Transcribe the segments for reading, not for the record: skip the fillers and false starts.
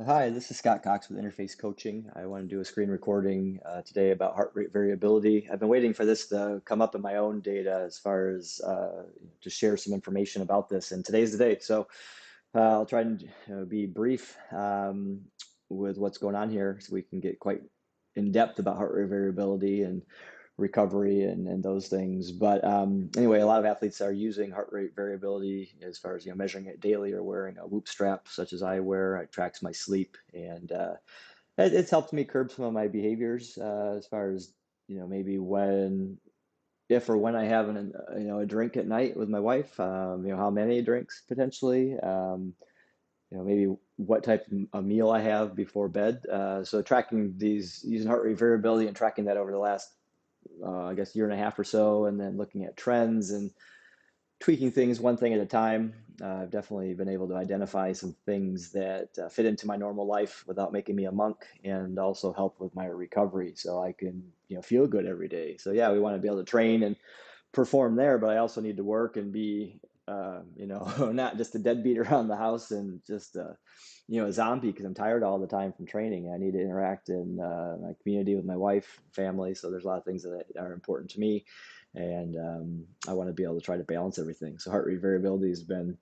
Hi, this is Scott Cox with Interface Coaching. I want to do a screen recording today about heart rate variability. I've been waiting for this to come up in my own data as far as to share some information about this, and today's the day. So I'll try and be brief with what's going on here so we can get quite in depth about heart rate variability and recovery and those things. But anyway, a lot of athletes are using heart rate variability as far as measuring it daily or wearing a whoop strap, such as I wear. It tracks my sleep, and it's helped me curb some of my behaviors as far as maybe when if or when I have a drink at night with my wife, how many drinks potentially, maybe what type of a meal I have before bed. So tracking these using heart rate variability and tracking that over the last I guess year and a half or so, and then looking at trends and tweaking things one thing at a time. I've definitely been able to identify some things that fit into my normal life without making me a monk, and also help with my recovery, so I can feel good every day. So yeah, we want to be able to train and perform there, but I also need to work and be not just a deadbeat around the house and just a zombie because I'm tired all the time from training. I need to interact in my community with my wife, family. So there's a lot of things that are important to me, and I want to be able to try to balance everything. So heart rate variability has been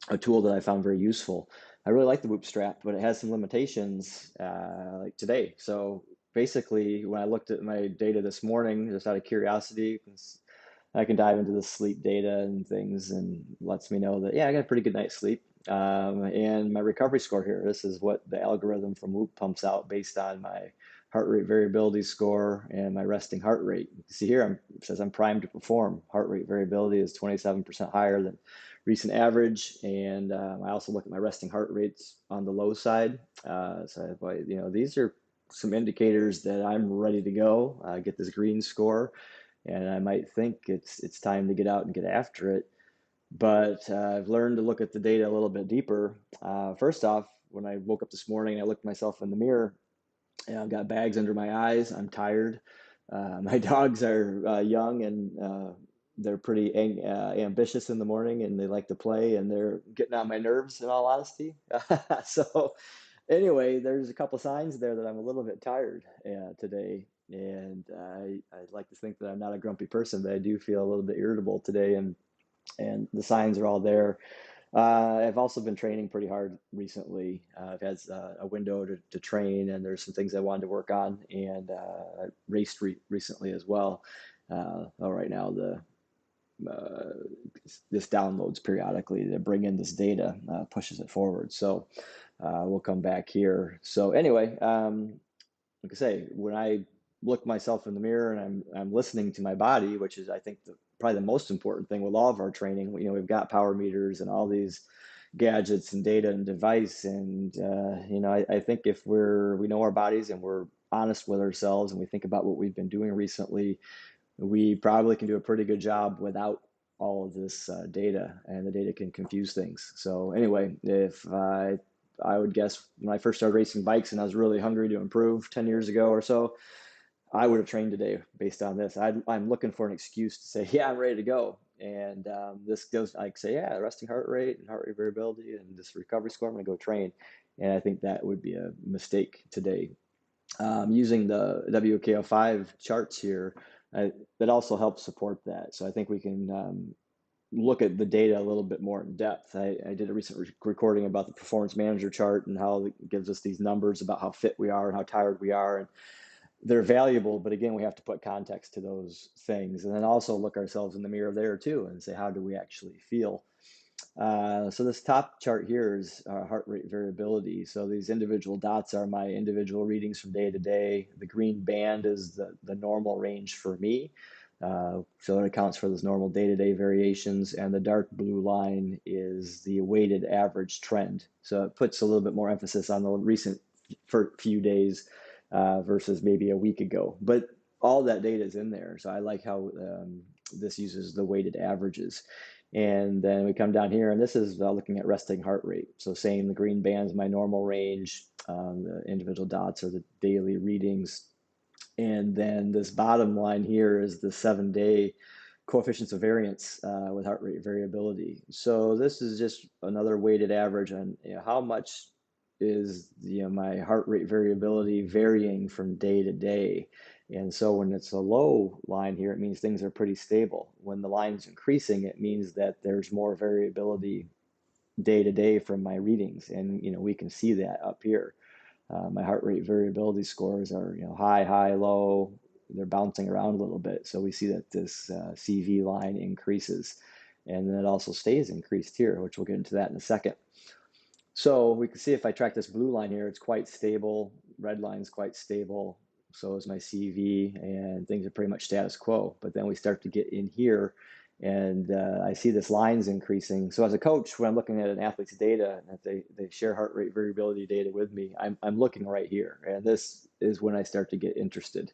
a tool that I found very useful. I really like the Whoop strap, but it has some limitations like today. So basically, when I looked at my data this morning, just out of curiosity, I can dive into the sleep data and things, and lets me know that yeah, I got a pretty good night's sleep. And my recovery score here. This is what the algorithm from Whoop pumps out based on my heart rate variability score and my resting heart rate. You see here, it says I'm primed to perform. Heart rate variability is 27% higher than recent average, and I also look at my resting heart rates on the low side. These are some indicators that I'm ready to go. Get this green score, and I might think it's time to get out and get after it. But I've learned to look at the data a little bit deeper. First off, when I woke up this morning, I looked myself in the mirror, and I've got bags under my eyes. I'm tired. My dogs are young, and they're pretty ambitious in the morning, and they like to play, and they're getting on my nerves, in all honesty. So anyway, there's a couple signs there that I'm a little bit tired today, and I'd like to think that I'm not a grumpy person, but I do feel a little bit irritable today, and the signs are all there. I've also been training pretty hard recently. I've had a window to train, and there's some things I wanted to work on, and I raced recently as well. Right now, the uh, this downloads periodically to bring in this data, pushes it forward. So we'll come back here. So anyway, like I say, when I look myself in the mirror and I'm listening to my body, which is I think probably the most important thing with all of our training. We've got power meters and all these gadgets and data and device, and I think if we know our bodies and we're honest with ourselves and we think about what we've been doing recently, we probably can do a pretty good job without all of this data, and the data can confuse things. So anyway, if I would guess when I first started racing bikes and I was really hungry to improve 10 years ago or so, I would have trained today based on this. I'm looking for an excuse to say, yeah, I'm ready to go. And this goes, I say, yeah, resting heart rate and heart rate variability and this recovery score, I'm going to go train. And I think that would be a mistake today. Using the WKO5 charts here, that also helps support that. So I think we can look at the data a little bit more in depth. I did a recent recording about the performance manager chart and how it gives us these numbers about how fit we are and how tired we are. And they're valuable, but again, we have to put context to those things, and then also look ourselves in the mirror there too and say, how do we actually feel? So this top chart here is heart rate variability. So these individual dots are my individual readings from day to day. The green band is the normal range for me. So it accounts for those normal day-to-day variations. And the dark blue line is the weighted average trend. So it puts a little bit more emphasis on the recent few days versus maybe a week ago. But all that data is in there. So I like how this uses the weighted averages. And then we come down here, and this is looking at resting heart rate. So same, the green band is my normal range. The individual dots are the daily readings. And then this bottom line here is the 7-day coefficients of variance with heart rate variability. So this is just another weighted average on how much is, my heart rate variability varying from day to day. And so when it's a low line here, it means things are pretty stable. When the line's increasing, it means that there's more variability day to day from my readings. And, we can see that up here. My heart rate variability scores are, high, high, low. They're bouncing around a little bit. So we see that this CV line increases. And then it also stays increased here, which we'll get into that in a second. So we can see if I track this blue line here, it's quite stable. Red line's quite stable. So is my CV, and things are pretty much status quo. But then we start to get in here, and I see this line's increasing. So as a coach, when I'm looking at an athlete's data, and if they share heart rate variability data with me, I'm looking right here. And this is when I start to get interested.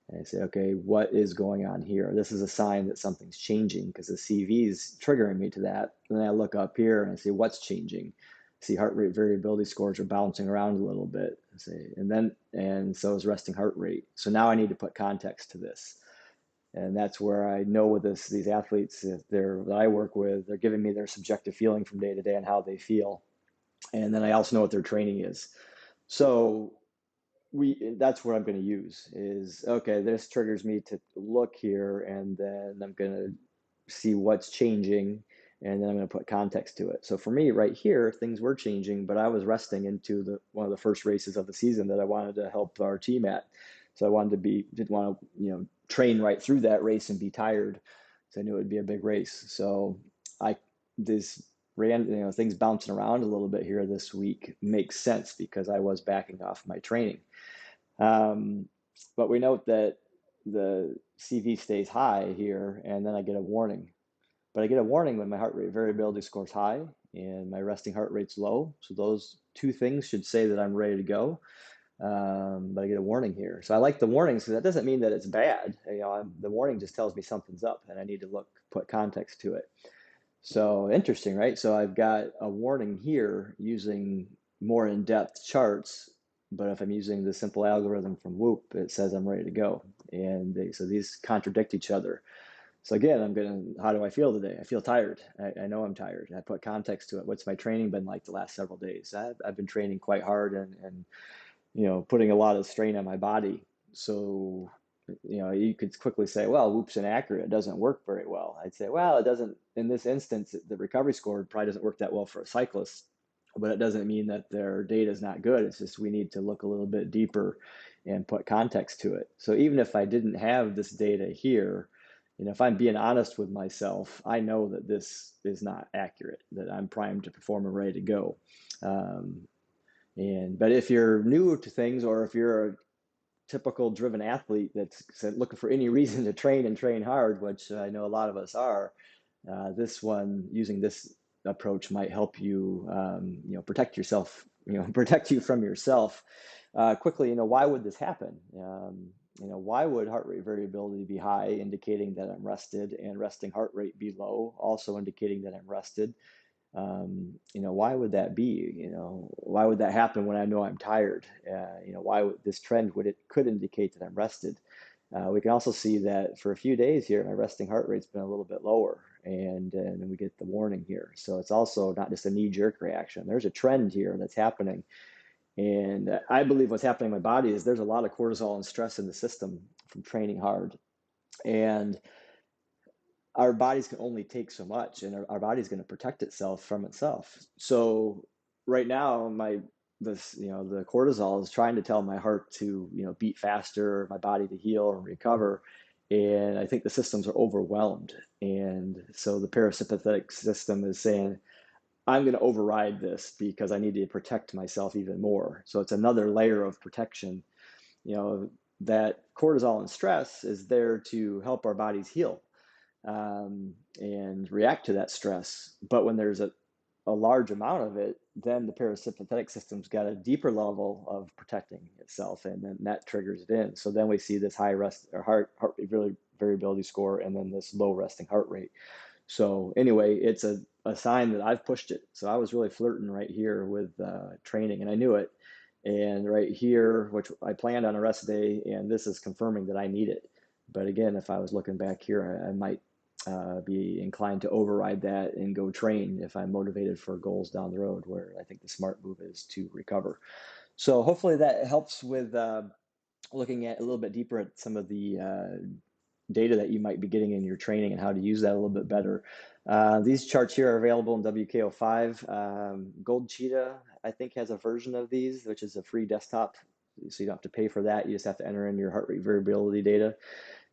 And I say, okay, what is going on here? This is a sign that something's changing because the CV is triggering me to that. And then I look up here and I see what's changing. I see heart rate variability scores are bouncing around a little bit. And so is resting heart rate. So now I need to put context to this. And that's where I know with these athletes that I work with, they're giving me their subjective feeling from day to day on how they feel. And then I also know what their training is. So that's what I'm going to use is, okay, this triggers me to look here, and then I'm going to see what's changing, and then I'm going to put context to it. So for me right here, things were changing, but I was resting into one of the first races of the season that I wanted to help our team at. So I didn't want to, train right through that race and be tired. So I knew it would be a big race. So this things bouncing around a little bit here this week makes sense because I was backing off my training. But we note that the CV stays high here, and then I get a warning. But I get a warning when my heart rate variability score's high and my resting heart rate's low. So those two things should say that I'm ready to go. But I get a warning here. So I like the warnings because that doesn't mean that it's bad. The warning just tells me something's up and I need to put context to it. So interesting, right? So I've got a warning here using more in-depth charts, but if I'm using the simple algorithm from Whoop, it says I'm ready to go. And so these contradict each other. So again, how do I feel today? I feel tired. I know I'm tired. I put context to it. What's my training been like the last several days? I've been training quite hard and putting a lot of strain on my body. So you could quickly say, well, Whoop's inaccurate. It doesn't work very well. I'd say, well, it doesn't, in this instance, the recovery score probably doesn't work that well for a cyclist, but it doesn't mean that their data is not good. It's just we need to look a little bit deeper and put context to it. So even if I didn't have this data here, if I'm being honest with myself, I know that this is not accurate, that I'm primed to perform and ready to go. But if you're new to things, or if you're a typical driven athlete that's looking for any reason to train and train hard, which I know a lot of us are, using this approach might help you, protect yourself, protect you from yourself. Quickly, why would this happen? Why would heart rate variability be high, indicating that I'm rested, and resting heart rate be low, also indicating that I'm rested? Why would that be? Why would that happen when I know I'm tired? Why would this trend could indicate that I'm rested? We can also see that for a few days here, my resting heart rate's been a little bit lower, and then we get the warning here. So it's also not just a knee-jerk reaction. There's a trend here that's happening. And I believe what's happening in my body is there's a lot of cortisol and stress in the system from training hard. And our bodies can only take so much, and our body's going to protect itself from itself. So right now, the cortisol is trying to tell my heart to beat faster, my body to heal and recover, and I think the systems are overwhelmed. And so the parasympathetic system is saying, I'm going to override this because I need to protect myself even more. So it's another layer of protection. That cortisol and stress is there to help our bodies heal and react to that stress. But when there's a large amount of it, then the parasympathetic system's got a deeper level of protecting itself, and then that triggers it in. So then we see this high heart rate variability score, and then this low resting heart rate. So anyway, it's a sign that I've pushed it. So I was really flirting right here with training, and I knew it. And right here, which I planned on a rest day, and this is confirming that I need it. But again, if I was looking back here, I might be inclined to override that and go train if I'm motivated for goals down the road, where I think the smart move is to recover. So hopefully that helps with looking at a little bit deeper at some of the data that you might be getting in your training and how to use that a little bit better. These charts here are available in WKO5. Gold Cheetah, I think, has a version of these, which is a free desktop. So you don't have to pay for that. You just have to enter in your heart rate variability data.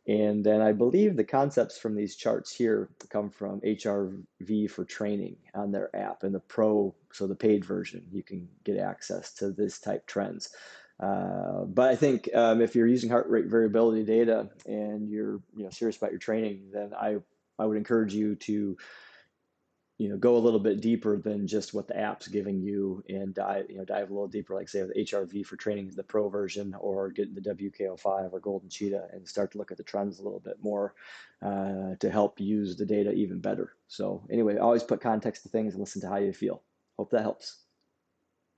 And then I believe the concepts from these charts here come from HRV for training on their app. And the pro, so the paid version, you can get access to this type trends. But I think if you're using heart rate variability data and you're serious about your training, then I would encourage you to go a little bit deeper than just what the app's giving you, and dive a little deeper, like say with HRV for training, the pro version, or getting the WKO5 or Golden Cheetah and start to look at the trends a little bit more to help use the data even better. So anyway, always put context to things and listen to how you feel. Hope that helps.